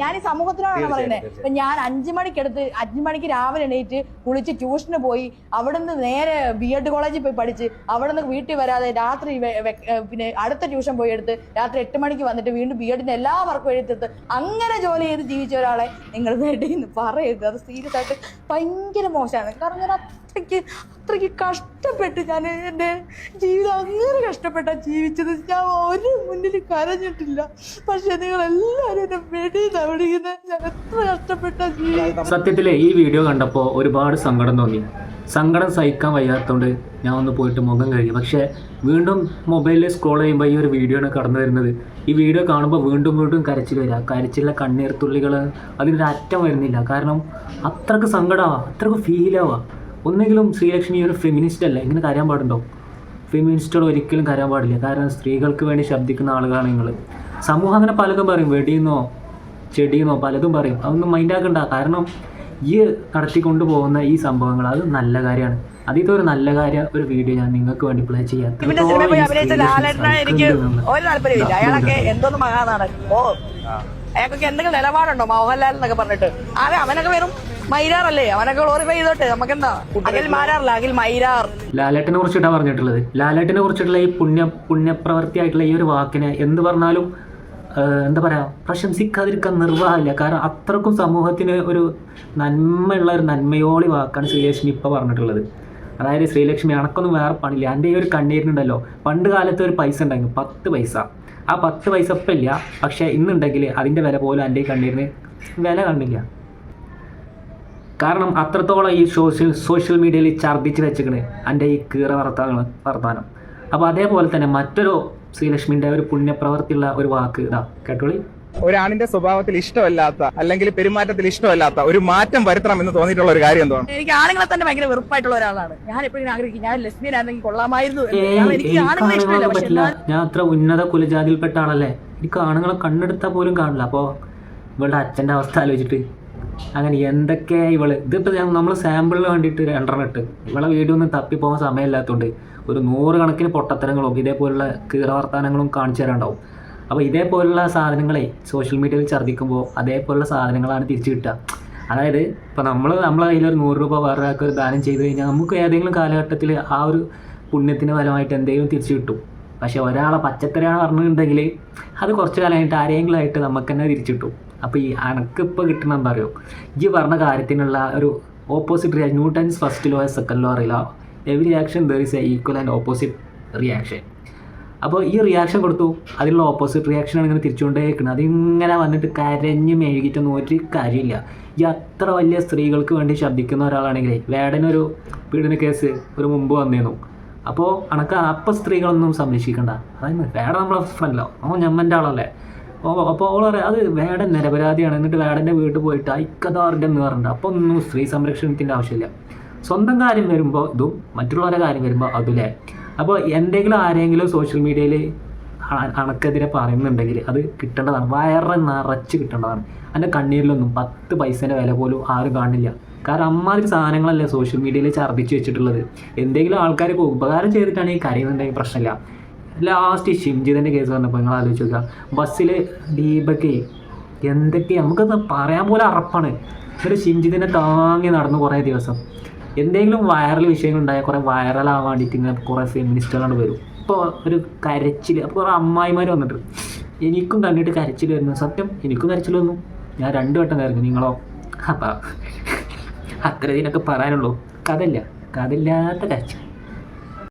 ഞാൻ ഈ സമൂഹത്തിനോടാണ് പറയുന്നത്. ഇപ്പൊ ഞാൻ 5 മണിക്ക് രാവിലെ എണീറ്റ് കുളിച്ച് ട്യൂഷന് പോയി, അവിടുന്ന് നേരെ BEd കോളേജിൽ പോയി പഠിച്ച് അവിടെ നിന്ന് വീട്ടിൽ വരാതെ രാത്രി പിന്നെ അടുത്ത ട്യൂഷൻ പോയി എടുത്ത് രാത്രി 8 മണിക്ക് വന്നിട്ട് വീണ്ടും BEdന്റെ എല്ലാ വർക്കും എഴുതിട്ട് അങ്ങനെ ജോലി ചെയ്ത് ജീവിച്ച ഒരാളെ നിങ്ങൾ വേണ്ടിന്ന് പറയരുത്. അത് സീരിയസ് ആയിട്ട് ഭയങ്കര മോശമാണ്. കാരണം ഞാൻ അത്രയ്ക്ക് കഷ്ടപ്പെട്ട് ഞാൻ എൻ്റെ ജീവിതം അങ്ങനെ കഷ്ടപ്പെട്ടാ ജീവിച്ചത്. ഞാൻ ഒരു മുന്നിൽ കരഞ്ഞിട്ടില്ല. പക്ഷെ നിങ്ങൾ എല്ലാവരും എന്നെ വെടിയെന്നാ വിളിക്കുന്നത്. ഞാൻ എത്ര കഷ്ടപ്പെട്ടാ ജീവിതം. സത്യത്തില് ഈ വീഡിയോ കണ്ടപ്പോൾ ഒരുപാട് സങ്കടം തോന്നി. സങ്കടം സഹിക്കാൻ വയ്യാത്തതുകൊണ്ട് ഞാൻ ഒന്ന് പോയിട്ട് മുഖം കഴുകി. പക്ഷേ വീണ്ടും മൊബൈലിൽ സ്ക്രോൾ ചെയ്യുമ്പോൾ ഈ ഒരു വീഡിയോ ആണ് കടന്നു വരുന്നത്. ഈ വീഡിയോ കാണുമ്പോൾ വീണ്ടും കരച്ചിൽ വരിക. കരച്ചിലെ കണ്ണീർ തുള്ളികൾ അതിനൊരു അറ്റം വരുന്നില്ല. കാരണം അത്രക്ക് സങ്കടമാവാം, അത്രക്ക് ഫീലാവാം. ഒന്നെങ്കിലും ശ്രീലക്ഷ്മി ഒരു ഫെമിനിസ്റ്റ് അല്ല, ഇങ്ങനെ കരയാൻ പാടുണ്ടോ? ഫെമിനിസ്റ്റോട് ഒരിക്കലും കരയാൻ പാടില്ല. കാരണം സ്ത്രീകൾക്ക് വേണ്ടി ശബ്ദിക്കുന്ന ആളുകളാണ് നിങ്ങൾ. സമൂഹം അങ്ങനെ പലതും പറയും, വെടിയെന്നോ ചെടിയെന്നോ പലതും പറയും. അതൊന്നും മൈൻഡാക്കണ്ട. കാരണം ഈ നടത്തിക്കൊണ്ട് പോകുന്ന ഈ സംഭവങ്ങൾ അത് നല്ല കാര്യമാണ്. അതിൽ ഒരു നല്ല കാര്യം ഒരു വീഡിയോ ഞാൻ നിങ്ങൾക്ക് വേണ്ടി പ്ലേ ചെയ്യാം. അയാൾക്കൊക്കെ എന്തെങ്കിലും നിലപാടുണ്ടോ മോഹൻലാൽ എന്നൊക്കെ പറഞ്ഞിട്ട്? അതെ, അവനൊക്കെ വെറും മൈരാറല്ലേ, അവനൊക്കെ ഗ്ലോറിഫൈ ചെയ്തോട്ടെ. നമുക്കെന്താ അഖിൽ മാരാറില്ല, അഖിൽ മൈരാർ. ലാലേട്ടനെ കുറിച്ചിട്ടാണ് പറഞ്ഞിട്ടുള്ളത്. ലാലേട്ടനെ കുറിച്ചിട്ടുള്ള ഈ പുണ്യപ്രവൃത്തിയായിട്ടുള്ള ഈ ഒരു വാക്കിനെ എന്ത് പറഞ്ഞാലും എന്താ പറയുക, പ്രശംസിക്കാതിരിക്കാൻ നിർവാഹമില്ല. കാരണം അത്രക്കും സമൂഹത്തിന് ഒരു നന്മയുള്ള ഒരു നന്മയോളി വാക്കാണ് ശ്രീലക്ഷ്മി ഇപ്പോൾ പറഞ്ഞിട്ടുള്ളത്. അതായത് ശ്രീലക്ഷ്മി, അണക്കൊന്നും വേറെ പണില്ല. എൻ്റെ ഈ ഒരു കണ്ണീരിനുണ്ടല്ലോ, പണ്ട് കാലത്ത് ഒരു പൈസ ഉണ്ടായിരുന്നു, 10 പൈസ. ആ 10 പൈസ ഇപ്പം ഇല്ല. പക്ഷേ ഇന്നുണ്ടെങ്കിൽ അതിൻ്റെ വില പോലും എൻ്റെ ഈ കണ്ണീരിന് വില കണ്ടില്ല. കാരണം അത്രത്തോളം ഈ സോഷ്യൽ മീഡിയയിൽ ഛർദ്ദിച്ച് വെച്ചിക്കണ് എൻ്റെ ഈ കീറ വർത്താനം. അപ്പോൾ അതേപോലെ തന്നെ മറ്റൊരു ശ്രീലക്ഷ്മിൻ്റെ ഒരു പുണ്യപ്രവർത്തിയുള്ള ഒരു വാക്ക് ഇതാ കേട്ടോളി. ഒരാണിന്റെ സ്വഭാവത്തിൽ ഇഷ്ടമല്ലാത്ത അല്ലെങ്കിൽ പെരുമാറ്റത്തിൽ ഇഷ്ടമല്ലാത്ത ഒരു മാറ്റം വരുത്തണം എന്ന് തോന്നിയിട്ടുള്ള ഒരു കാര്യം എന്താണ്? എനിക്ക് ആണുങ്ങളെ തന്നെ ഭയങ്കര വെറുപ്പായിട്ടുള്ള ഒരാളാണ്. ഞാൻ എപ്പോഴും ആഗ്രഹിക്കും ഞാൻ ലെസ്ബിയൻ ആയിരുന്നെങ്കിൽ കൊള്ളാമായിരുന്നു. പറ്റില്ല. ഞാൻ അത്ര ഉന്നത കുലജാതിയിൽപ്പെട്ട ആളല്ലേ. എനിക്ക് ആണുങ്ങളെ കണ്ണെടുത്താൽ പോലും കാണില്ല. അപ്പോൾ ഇവളുടെ അച്ഛൻ്റെ അവസ്ഥ ആലോചിച്ചിട്ട് അങ്ങനെ എന്തൊക്കെയാ ഇവള്. ഇതിപ്പോൾ നമ്മൾ സാമ്പിളിന് വേണ്ടിയിട്ട് 2 ഇട്ട് ഇവളെ വീഡിയോ ഒന്നും തപ്പിപ്പോകാൻ സമയമില്ലാത്തതുകൊണ്ട് ഒരു 100 കണക്കിന് പൊട്ടത്തരങ്ങളും ഇതേപോലുള്ള കീറ വർത്താനങ്ങളും കാണിച്ചു തരാണ്ടാവും. അപ്പോൾ ഇതേപോലുള്ള സാധനങ്ങളെ സോഷ്യൽ മീഡിയയിൽ ഛർദ്ദിക്കുമ്പോൾ അതേപോലുള്ള സാധനങ്ങളാണ് തിരിച്ചു കിട്ടുക. അതായത് ഇപ്പോൾ നമ്മളെ കയ്യിലൊരു 100 രൂപ വേറെ ആൾക്ക് ഒരു ദാനം ചെയ്ത് കഴിഞ്ഞാൽ നമുക്ക് ഏതെങ്കിലും കാലഘട്ടത്തിൽ ആ ഒരു പുണ്യത്തിൻ്റെ ഫലമായിട്ട് എന്തെങ്കിലും തിരിച്ചു കിട്ടും. പക്ഷേ ഒരാളെ പച്ചത്തരയാണ് പറഞ്ഞിട്ടുണ്ടെങ്കിൽ അത് കുറച്ച് കാലമായിട്ട് ആരെങ്കിലും ആയിട്ട് നമുക്ക് തന്നെ തിരിച്ചു കിട്ടും. അപ്പോൾ ഈ അനക്കിപ്പോൾ കിട്ടണം എന്താ പറയുക, ഈ പറഞ്ഞ കാര്യത്തിനുള്ള ഒരു opposite reaction. Newton's first law second law അറിയില്ല. Every reaction there is a equal and opposite reaction. അപ്പോൾ ഈ റിയാക്ഷൻ കൊടുത്തു, അതിലുള്ള ഓപ്പോസിറ്റ് റിയാക്ഷനാണ് ഇങ്ങനെ തിരിച്ചുകൊണ്ടേക്കുന്നത്. അതിങ്ങനെ വന്നിട്ട് കരഞ്ഞ് മെഴുകിയിട്ടൊന്നും ഒരു കാര്യമില്ല. ഈ അത്ര വലിയ സ്ത്രീകൾക്ക് വേണ്ടി ശബ്ദിക്കുന്ന ഒരാളാണെങ്കിൽ വേടനൊരു പീഡന കേസ് ഒരു മുമ്പ് വന്നിരുന്നു. അപ്പോൾ അപ്പോൾ സ്ത്രീകളൊന്നും സംരക്ഷിക്കണ്ട. അതായത് വേടൻ നമ്മളെ ഫ്രണ്ടല്ലോ, ഞമ്മൻ്റെ ആളല്ലേ. അപ്പോൾ അവൾ പറയാം അത് വേടൻ നിരപരാധിയാണ്. എന്നിട്ട് വേടൻ്റെ വീട്ടിൽ പോയിട്ട് ഐക്യദാർഢ്യം എന്ന് പറഞ്ഞിട്ട് അപ്പോൾ ഒന്നും സ്ത്രീ സംരക്ഷണത്തിൻ്റെ ആവശ്യമില്ല. സ്വന്തം കാര്യം വരുമ്പോൾ ഇതും, മറ്റുള്ളവരുടെ കാര്യം വരുമ്പോൾ അതുല്ലേ. അപ്പോൾ എന്തെങ്കിലും ആരെങ്കിലും സോഷ്യൽ മീഡിയയിൽ അണക്കെതിരെ പറയുന്നുണ്ടെങ്കിൽ അത് കിട്ടേണ്ടതാണ്, വയറ് നിറച്ച് കിട്ടേണ്ടതാണ്. എൻ്റെ കണ്ണീരിലൊന്നും 10 പൈസേൻ്റെ വില പോലും ആരും കാണില്ല. കാരണം അമ്മാതിരി സാധനങ്ങളല്ലേ സോഷ്യൽ മീഡിയയിൽ ഛർദ്ദിച്ച് വെച്ചിട്ടുള്ളത്. എന്തെങ്കിലും ആൾക്കാർക്ക് ഉപകാരം ചെയ്തിട്ടാണ് ഈ കരയുന്നുണ്ടെങ്കിൽ പ്രശ്നമില്ല. ലാസ്റ്റ് ഷിംജിതിൻ്റെ കേസ് വന്നപ്പോൾ നിങ്ങൾ ആലോചിച്ച് നോക്കുക, ബസ്സിൽ ദീപക്ക് എന്തൊക്കെയാണ് നമുക്കത് പറയാൻ പോലെ അറപ്പാണ്. ഒരു ഷിംജിതിനെ താങ്ങി നടന്നു കുറേ ദിവസം. എന്തെങ്കിലും വൈറൽ വിഷയങ്ങളുണ്ടായാൽ കുറേ വൈറലാകാൻ വേണ്ടിയിട്ട് ഇങ്ങനെ കുറേ ഫെമിനിസ്റ്റുകളാണ് വരും. ഇപ്പോൾ ഒരു കരച്ചിൽ, അപ്പോൾ കുറേ അമ്മായിമാർ വന്നിട്ട് എനിക്കും കണ്ടിട്ട് കരച്ചിൽ വരുന്നു. സത്യം എനിക്കും കരച്ചിൽ വന്നു. ഞാൻ 2 വട്ടം കരഞ്ഞു. നിങ്ങളോ? അപ്പം അത്ര ഇതിനൊക്കെ പറയാനുള്ളൂ. കഥയില്ലാത്ത കരച്ചിൽ.